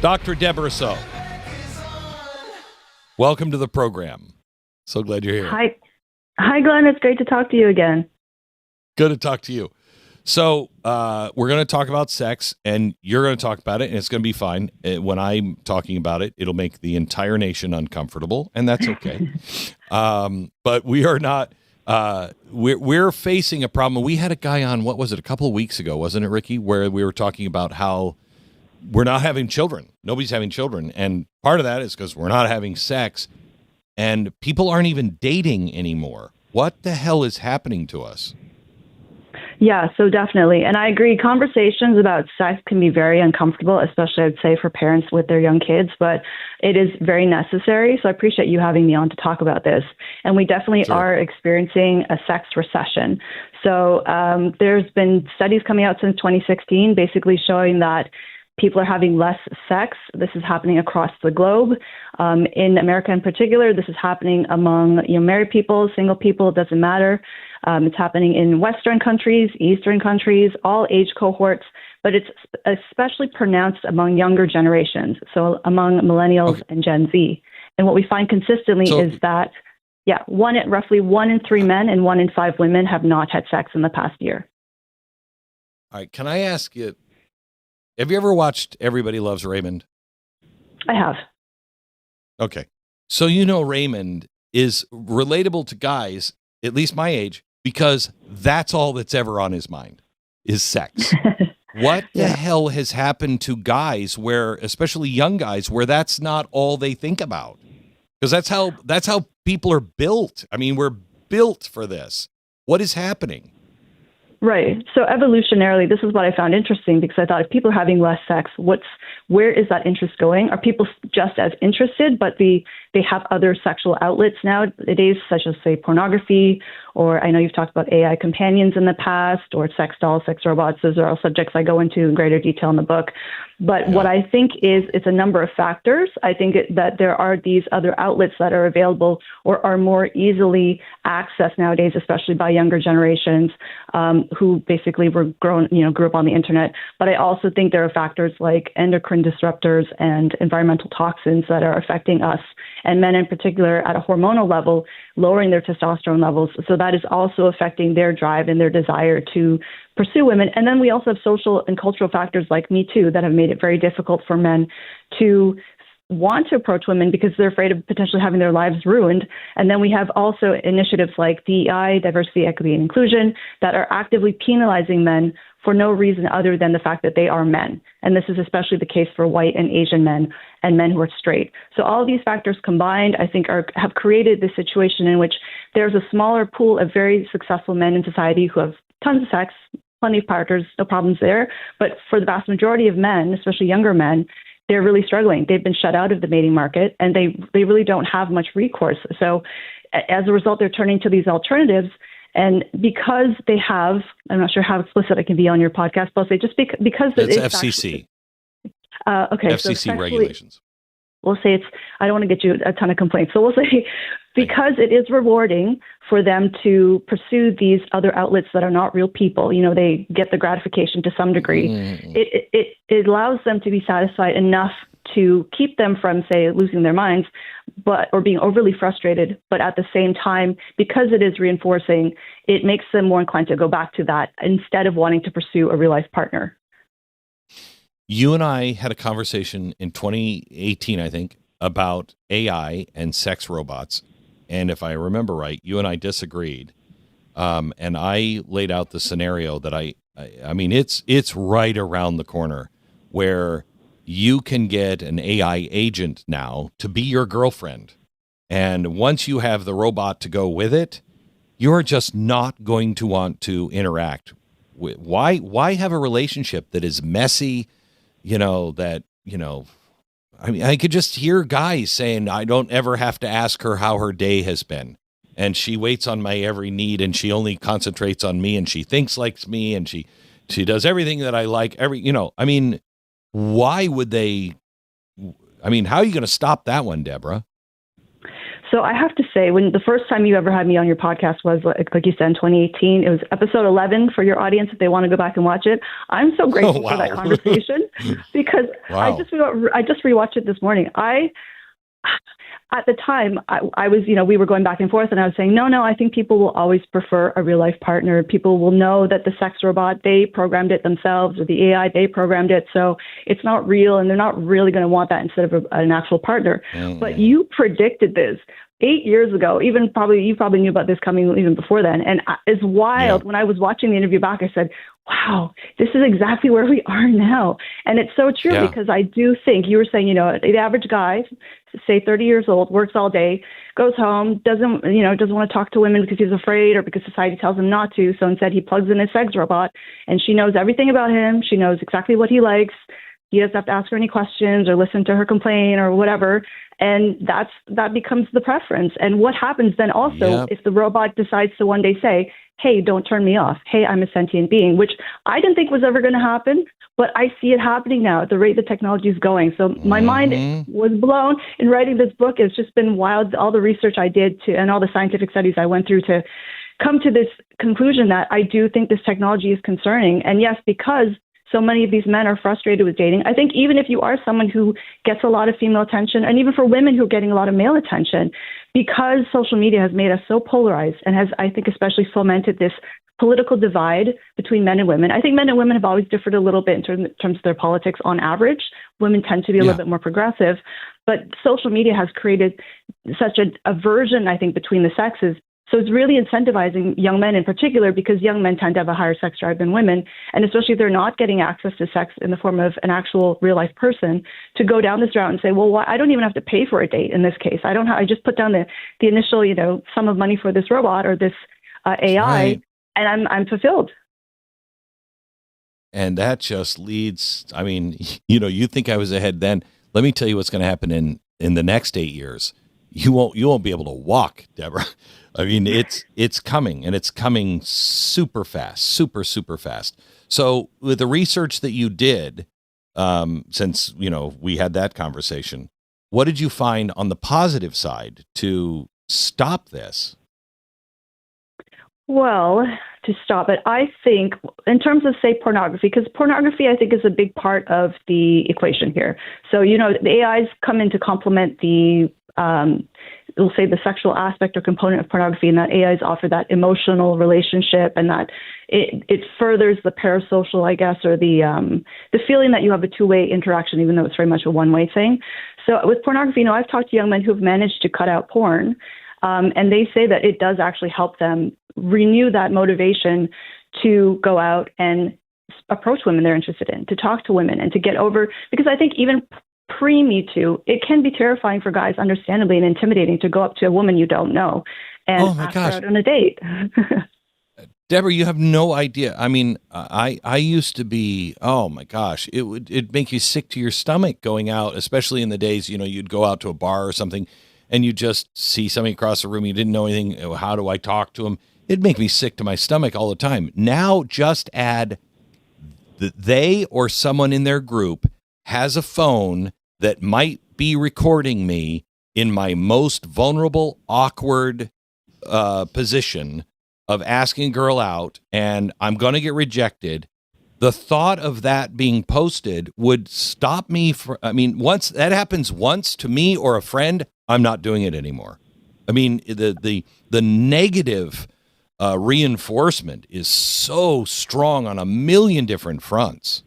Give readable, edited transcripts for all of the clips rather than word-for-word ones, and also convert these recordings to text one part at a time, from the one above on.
Dr. Debra Soh, welcome to the program. So glad you're here. Hi, Glenn. It's great to talk to you again. Good to talk to you. So we're going to talk about sex, and you're going to talk about it, and it's going to be fine. When I'm talking about it, it'll make the entire nation uncomfortable, and that's okay. But we are not. We're facing a problem. We had a guy on, what was it, a couple of weeks ago, wasn't it, Ricky, where we were talking about how we're not having children. Nobody's having children. And part of that is because we're not having sex, and people aren't even dating anymore. What the hell is happening to us? Yeah, so definitely. And I agree. Conversations about sex can be very uncomfortable, especially I'd say for parents with their young kids, but it is very necessary. So I appreciate you having me on to talk about this. And we definitely are experiencing a sex recession. So there's been studies coming out since 2016, basically showing that people are having less sex. This is happening across the globe. In America in particular, this is happening among married people, single people, it doesn't matter. It's happening in Western countries, Eastern countries, all age cohorts, but it's especially pronounced among younger generations, so among millennials and Gen Z. And what we find consistently is that, roughly 1 in 3 men and 1 in 5 women have not had sex in the past year. All right, can I ask you, have you ever watched Everybody Loves Raymond? I have. Okay. So Raymond is relatable to guys, at least my age, because that's all that's ever on his mind is sex. What the hell has happened to guys where, especially young guys, where that's not all they think about? Because that's how people are built. I mean, we're built for this. What is happening? Right. So evolutionarily, this is what I found interesting, because I thought if people are having less sex, where is that interest going? Are people just as interested, but they have other sexual outlets nowadays, such as, say, pornography, or I know you've talked about AI companions in the past, or sex dolls, sex robots. Those are all subjects I go into in greater detail in the book. But what I think is it's a number of factors. I think that there are these other outlets that are available or are more easily accessed nowadays, especially by younger generations who basically grew up on the internet. But I also think there are factors like endocrine disruptors and environmental toxins that are affecting us, and men in particular at a hormonal level, lowering their testosterone levels. So that is also affecting their drive and their desire to pursue women. And then we also have social and cultural factors like Me Too that have made it very difficult for men to want to approach women because they're afraid of potentially having their lives ruined. And then we have also initiatives like DEI, diversity, equity, and inclusion, that are actively penalizing men for no reason other than the fact that they are men. And this is especially the case for white and Asian men and men who are straight. So all of these factors combined, I think, have created this situation in which there's a smaller pool of very successful men in society who have tons of sex, plenty of partners, no problems there. But for the vast majority of men, especially younger men, they're really struggling. They've been shut out of the mating market, and they really don't have much recourse. So as a result, they're turning to these alternatives. And because they have, I'm not sure how explicit I can be on your podcast, but I'll say just because that's FCC. Okay. FCC regulations. We'll say I don't want to get you a ton of complaints. So we'll say because it is rewarding for them to pursue these other outlets that are not real people, they get the gratification to some degree. It allows them to be satisfied enough to keep them from, say, losing their minds, or being overly frustrated. But at the same time, because it is reinforcing, it makes them more inclined to go back to that instead of wanting to pursue a real life partner. You and I had a conversation in 2018, I think, about AI and sex robots. And if I remember right, you and I disagreed. And I laid out the scenario that I mean, it's right around the corner where you can get an AI agent now to be your girlfriend. And once you have the robot to go with it, you're just not going to want to interact with. Why have a relationship that is messy? I mean, I could just hear guys saying, I don't ever have to ask her how her day has been. And she waits on my every need, and she only concentrates on me, and she thinks like me, and she does everything that I like. Why would they? I mean, how are you going to stop that one, Deborah? So I have to say, when the first time you ever had me on your podcast was, like you said, in 2018, it was episode 11 for your audience if they want to go back and watch it. I'm so grateful for that conversation because I just rewatched it this morning. At the time, I was, we were going back and forth, and I was saying, no, I think people will always prefer a real life partner. People will know that the sex robot, they programmed it themselves, or the AI, they programmed it. So it's not real, and they're not really going to want that instead of an actual partner. Mm. But you predicted this 8 years ago. You probably knew about this coming even before then. And it's wild. Yeah. When I was watching the interview back, I said, wow, this is exactly where we are now. And it's so true because I do think you were saying, the average guy, say 30 years old, works all day, goes home, doesn't want to talk to women because he's afraid or because society tells him not to. So instead he plugs in his sex robot and she knows everything about him. She knows exactly what he likes. He doesn't have to ask her any questions or listen to her complain or whatever. And that becomes the preference. And what happens then also if the robot decides to one day say, hey, don't turn me off. Hey, I'm a sentient being, which I didn't think was ever going to happen, but I see it happening now at the rate the technology is going. So my mind was blown in writing this book. It's just been wild. All the research I did and all the scientific studies I went through to come to this conclusion that I do think this technology is concerning. And yes, because so many of these men are frustrated with dating. I think even if you are someone who gets a lot of female attention, and even for women who are getting a lot of male attention, because social media has made us so polarized and has, I think, especially fomented this political divide between men and women. I think men and women have always differed a little bit in terms of their politics on average. Women tend to be a little bit more progressive. But social media has created such a aversion, I think, between the sexes. So it's really incentivizing young men in particular, because young men tend to have a higher sex drive than women. And especially if they're not getting access to sex in the form of an actual real life person, to go down this route and say, well, I don't even have to pay for a date in this case. I just put down the initial, sum of money for this robot or this AI, and I'm fulfilled. And that just leads, you think I was ahead then. Let me tell you what's going to happen in the next 8 years. You won't be able to walk, Deborah. It's coming, and it's coming super fast, super, super fast. So with the research that you did, since, we had that conversation, what did you find on the positive side to stop this? Well, to stop it, I think in terms of, say, pornography, because pornography, I think, is a big part of the equation here. So, the AIs come in to complement we'll say the sexual aspect or component of pornography, and that AIs offer that emotional relationship, and that it furthers the parasocial, I guess, or the feeling that you have a two-way interaction, even though it's very much a one-way thing. So with pornography, I've talked to young men who've managed to cut out porn, and they say that it does actually help them renew that motivation to go out and approach women they're interested in, to talk to women, and to get over, because I think even pre-Me Too, it can be terrifying for guys, understandably, and intimidating to go up to a woman you don't know and ask her out on a date. Deborah, you have no idea. I used to be, oh my gosh, it'd make you sick to your stomach going out, especially in the days, you'd go out to a bar or something and you just see somebody across the room, you didn't know anything. How do I talk to them? It'd make me sick to my stomach all the time. Now just add that they or someone in their group has a phone that might be recording me in my most vulnerable, awkward position of asking a girl out, and I'm going to get rejected. The thought of that being posted would stop me once that happens once to me or a friend, I'm not doing it anymore. The negative reinforcement is so strong on a million different fronts.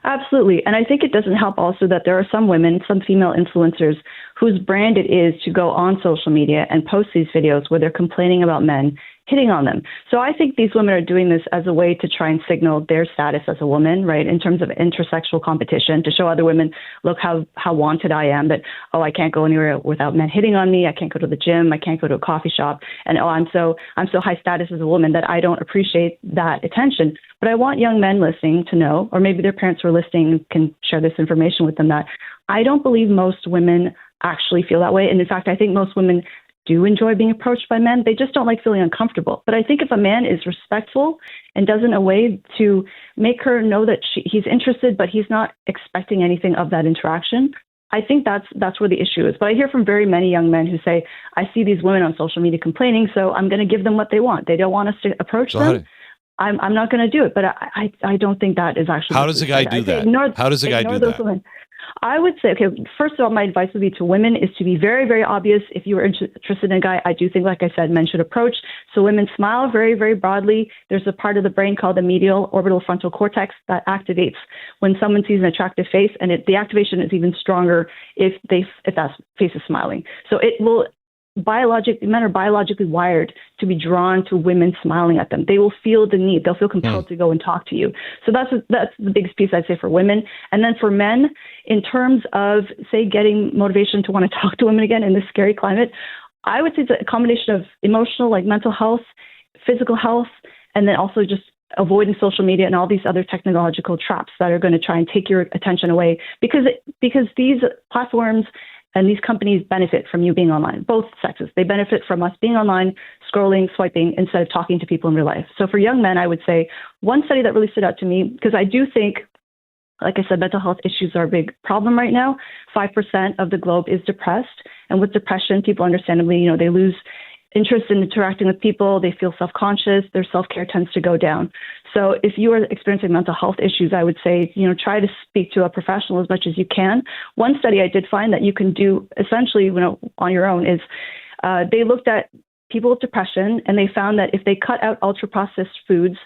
Absolutely. And I think it doesn't help also that there are some women, some female influencers, whose brand it is to go on social media and post these videos where they're complaining about men hitting on them. So I think these women are doing this as a way to try and signal their status as a woman, right, in terms of intersexual competition, to show other women, look how wanted I am, that, I can't go anywhere without men hitting on me. I can't go to the gym. I can't go to a coffee shop. And, I'm so high status as a woman that I don't appreciate that attention. But I want young men listening to know, or maybe their parents who are listening can share this information with them, that I don't believe most women actually feel that way. And in fact, I think most women do enjoy being approached by men. They just don't like feeling uncomfortable. But I think if a man is respectful and does in a way to make her know that he's interested, but he's not expecting anything of that interaction, I think that's where the issue is. But I hear from very many young men who say, I see these women on social media complaining, so I'm going to give them what they want. They don't want us to approach them. I'm not going to do it. But I don't think that is actually. How does a guy do that? How does a guy do that? Women. I would say, okay, first of all, my advice would be to women is to be very, very obvious. If you are interested in a guy, I do think, like I said, men should approach. So women smile very, very broadly. There's a part of the brain called the medial orbital frontal cortex that activates when someone sees an attractive face, and the activation is even stronger if that face is smiling. So it will men are biologically wired to be drawn to women smiling at them. They will feel the need. They'll feel compelled to go and talk to you. So that's the biggest piece I'd say for women. And then for men, in terms of, say, getting motivation to want to talk to women again in this scary climate, I would say it's a combination of emotional, like mental health, physical health, and then also just avoiding social media and all these other technological traps that are going to try and take your attention away. Because these platforms and these companies benefit from you being online, both sexes. They benefit from us being online, scrolling, swiping, instead of talking to people in real life. So for young men, I would say one study that really stood out to me, because I do think, like I said, mental health issues are a big problem right now. 5% of the globe is depressed. And with depression, people understandably, they lose interest in interacting with people. They feel self-conscious. Their self-care tends to go down. So if you are experiencing mental health issues, I would say, try to speak to a professional as much as you can. One study I did find that you can do essentially, on your own is they looked at people with depression, and they found that if they cut out ultra-processed foods,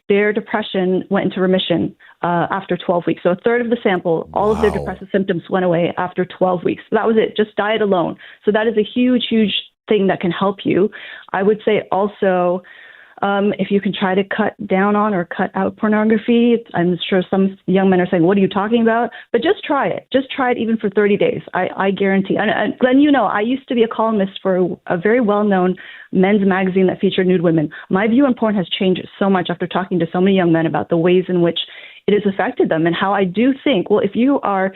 their depression went into remission after 12 weeks. So a third of the sample, all of their depressive symptoms went away after 12 weeks. So that was it, just diet alone. So that is a huge, huge thing that can help you. I would say also, if you can try to cut down on or cut out pornography. I'm sure some young men are saying, what are you talking about? But just try it. Just try it even for 30 days. I guarantee. And Glenn, I used to be a columnist for a very well-known men's magazine that featured nude women. My view on porn has changed so much after talking to so many young men about the ways in which it has affected them, and how I do think, well, if you are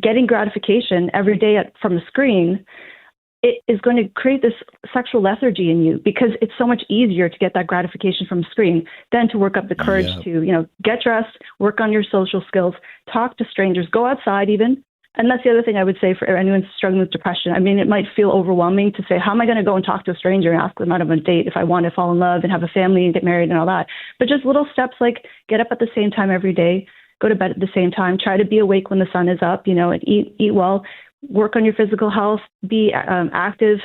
getting gratification every day from a screen, it is going to create this sexual lethargy in you, because it's so much easier to get that gratification from a screen than to work up the courage to, get dressed, work on your social skills, talk to strangers, go outside even. And that's the other thing I would say for anyone struggling with depression. I mean, it might feel overwhelming to say, how am I going to go and talk to a stranger and ask them out on a date if I want to fall in love and have a family and get married and all that? But just little steps like get up at the same time every day, go to bed at the same time, try to be awake when the sun is up, and eat well, work on your physical health, be active,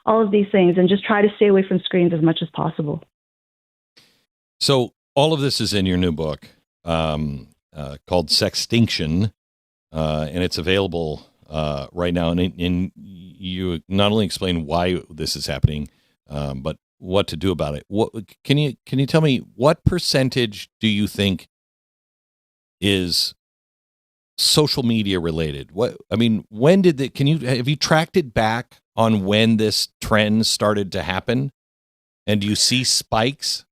all of these things, and just try to stay away from screens as much as possible. So all of this is in your new book called Sextinction, and it's available right now. And you not only explain why this is happening, but what to do about it. What can you tell me? What percentage do you think is social media related? When did have you tracked it back on when this trend started to happen? And do you see spikes?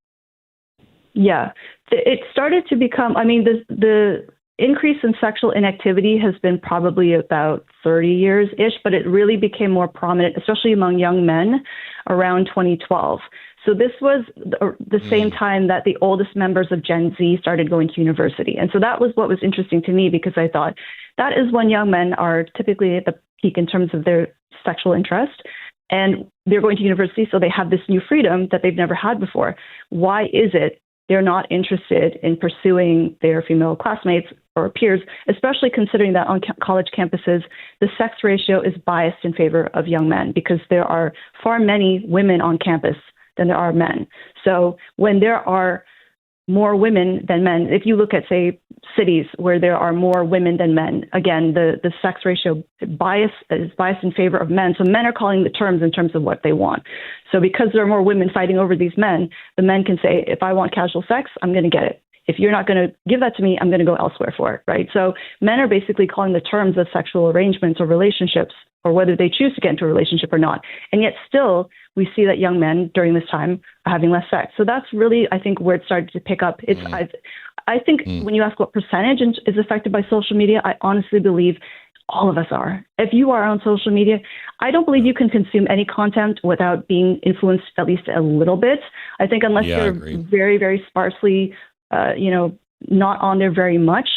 Yeah, it started to become, the increase in sexual inactivity has been probably about 30 years-ish, but it really became more prominent, especially among young men, around 2012. So this was the same time that the oldest members of Gen Z started going to university. And so that was what was interesting to me, because I thought that is when young men are typically at the peak in terms of their sexual interest. And they're going to university, so they have this new freedom that they've never had before. Why is it they're not interested in pursuing their female classmates or peers, especially considering that on college campuses, the sex ratio is biased in favor of young men, because there are far many women on campus than there are men. So when there are more women than men, if you look at, say, cities where there are more women than men, again, the sex ratio is biased in favor of men. So men are calling the terms in terms of what they want. So because there are more women fighting over these men, the men can say, if I want casual sex, I'm going to get it. If you're not going to give that to me, I'm going to go elsewhere for it, right? So men are basically calling the terms of sexual arrangements or relationships, or whether they choose to get into a relationship or not. And yet still, we see that young men during this time are having less sex. So that's really, I think, where it started to pick up. I think when you ask what percentage is affected by social media, I honestly believe all of us are. If you are on social media, I don't believe you can consume any content without being influenced at least a little bit. I think unless you're very, very sparsely, not on there very much,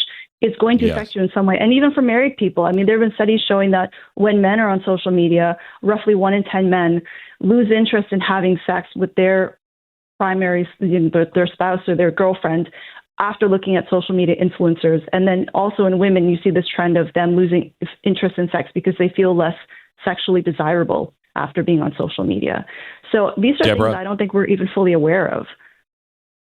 it's going to Yes. affect you in some way. And even for married people, I mean, there have been studies showing that when men are on social media, roughly 1 in 10 men lose interest in having sex with their primary, their spouse or their girlfriend after looking at social media influencers. And then also in women, you see this trend of them losing interest in sex because they feel less sexually desirable after being on social media. So these are Debra, things I don't think we're even fully aware of.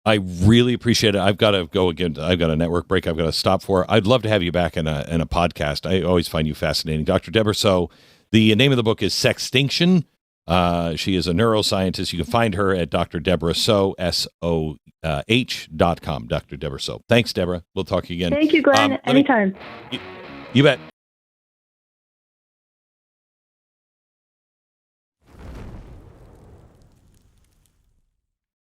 I really appreciate it. I've got to go again. I've got a network break I've got to stop for. I'd love to have you back in a podcast. I always find you fascinating. Dr. Debra Soh, the name of the book is Sextinction. She is a neuroscientist. You can find her at Dr. Debra Soh, SOH.com. Dr. Debra Soh. Thanks, Debra. We'll talk again. Thank you, Glenn. Anytime. You bet.